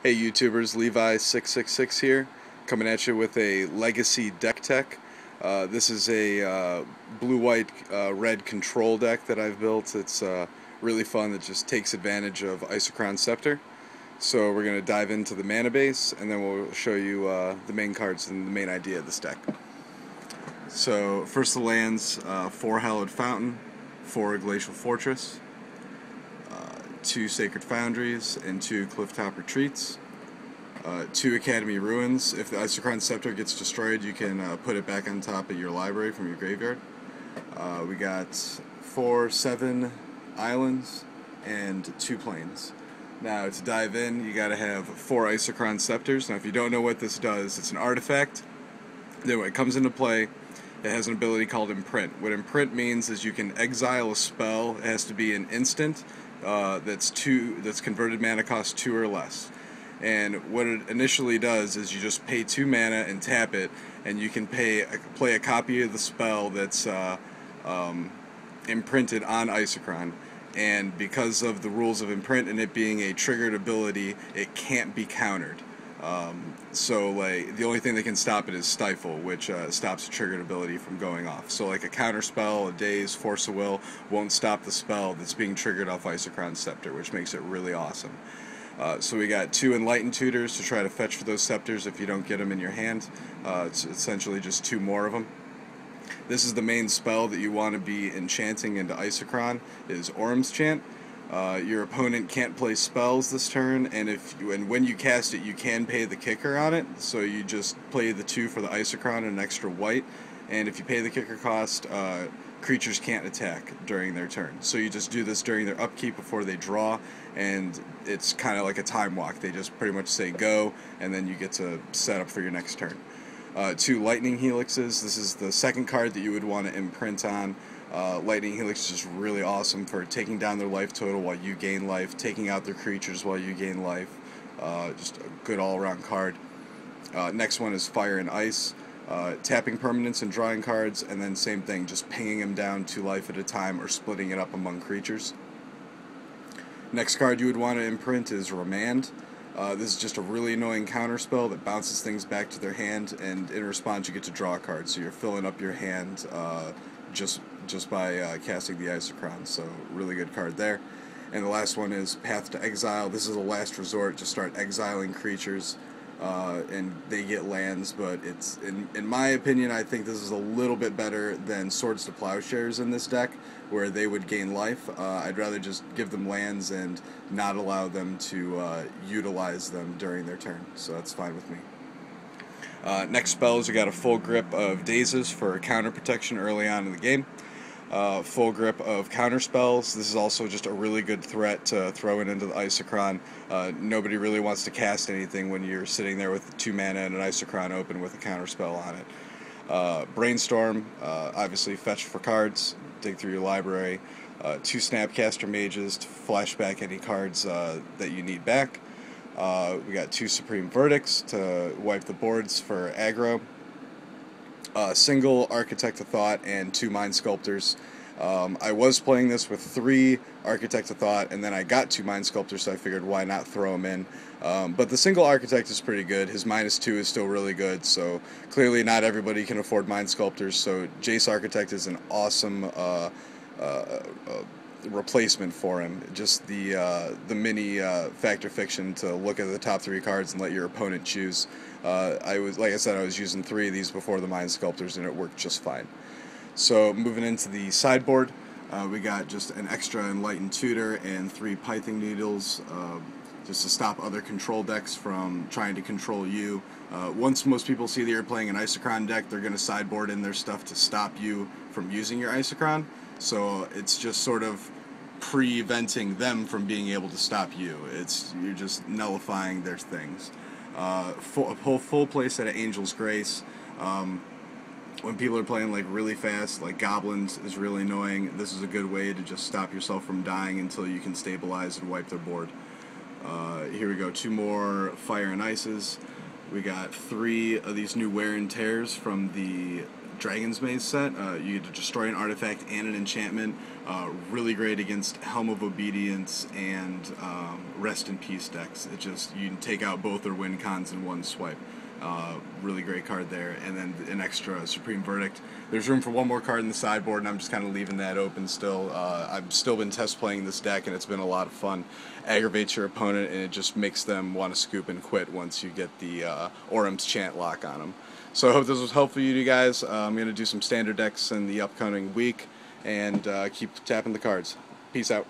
Hey YouTubers, Levi666 here, coming at you with a Legacy deck tech. This is a blue-white-red control deck that I've built. It's really fun. It just takes advantage of Isochron Scepter. So we're going to dive into the mana base, and then we'll show you the main cards and the main idea of this deck. So first the lands, 4 Hallowed Fountain, 4 Glacial Fortress, 2 Sacred Foundries, and 2 Clifftop Retreats. 2 Academy Ruins. If the Isochron Scepter gets destroyed, you can put it back on top of your library from your graveyard. We got 7 islands and 2 plains. Now, to dive in, you gotta have 4 Isochron Scepters. Now, if you don't know what this does, it's an artifact. Then when it comes into play, it has an ability called Imprint. What Imprint means is you can exile a spell. It has to be an instant that's converted mana cost 2 or less. And what it initially does is you just pay 2 mana and tap it, and you can play a copy of the spell that's imprinted on Isochron. And because of the rules of Imprint and it being a triggered ability, it can't be countered. So like the only thing that can stop it is Stifle, which stops a triggered ability from going off. So like a counter spell, a Daze, Force of Will won't stop the spell that's being triggered off Isochron Scepter, which makes it really awesome. So we got 2 Enlightened Tutors to try to fetch for those scepters if you don't get them in your hand. It's essentially just 2 more of them. This is the main spell that you want to be enchanting into Isochron, is Orm's Chant. Your opponent can't play spells this turn, and when you cast it, you can pay the kicker on it. So you just play the 2 for the Isochron and an extra white, and if you pay the kicker cost, creatures can't attack during their turn. So you just do this during their upkeep before they draw, and it's kind of like a time walk. They just pretty much say go, and then you get to set up for your next turn. 2 Lightning Helixes. This is the second card that you would want to imprint on. Lightning Helix is just really awesome for taking down their life total while you gain life, taking out their creatures while you gain life. Just a good all-around card. Next one is Fire and Ice. Tapping permanents and drawing cards, and then same thing, just pinging them down 2 life at a time or splitting it up among creatures. Next card you would want to imprint is Remand. This is just a really annoying counter spell that bounces things back to their hand, and in response you get to draw a card, so you're filling up your hand just by casting the Isochron, so really good card there. And the last one is Path to Exile. This is a last resort, just start exiling creatures, and they get lands, but it's, in my opinion, I think this is a little bit better than Swords to Plowshares in this deck, where they would gain life. I'd rather just give them lands and not allow them to utilize them during their turn, so that's fine with me. Next spells, we got a Full Grip of Dazes for counter protection early on in the game. Full Grip of counter spells. This is also just a really good threat to throw it into the Isochron. Nobody really wants to cast anything when you're sitting there with 2 mana and an Isochron open with a counter spell on it. Brainstorm, obviously fetch for cards, dig through your library. 2 Snapcaster Mages to flash back any cards that you need back. We got 2 Supreme Verdicts to wipe the boards for aggro. Single Architect of Thought and 2 Mind Sculptors. I was playing this with 3 Architect of Thought, and then I got 2 Mind Sculptors, so I figured why not throw them in. But the single Architect is pretty good. His -2 is still really good, so clearly not everybody can afford Mind Sculptors, so Jace Architect is an awesome replacement for him. Just the mini Fact or Fiction to look at the top 3 cards and let your opponent choose. Like I said, I was using 3 of these before the Mind Sculptors, and it worked just fine. So moving into the sideboard, we got just an extra Enlightened Tutor and 3 Pithing Needles, just to stop other control decks from trying to control you. Once most people see that you're playing an Isochron deck, they're going to sideboard in their stuff to stop you from using your Isochron. So it's just sort of preventing them from being able to stop you. You're just nullifying their things. Full play set of Angel's Grace. When people are playing like really fast, like Goblins is really annoying. This is a good way to just stop yourself from dying until you can stabilize and wipe their board. Here we go, 2 more Fire and Ices. We got 3 of these new Wear and Tears from the Dragon's Maze set. You get to destroy an artifact and an enchantment. Really great against Helm of Obedience and Rest in Peace decks. It just, you can take out both their win cons in one swipe. Really great card there. And then an extra Supreme Verdict. There's room for one more card in the sideboard, and I'm just kind of leaving that open still. I've still been test playing this deck, and it's been a lot of fun. Aggravates your opponent, and it just makes them want to scoop and quit once you get the Orem's Chant lock on them. So I hope this was helpful to you guys. I'm going to do some standard decks in the upcoming week, and keep tapping the cards. Peace out.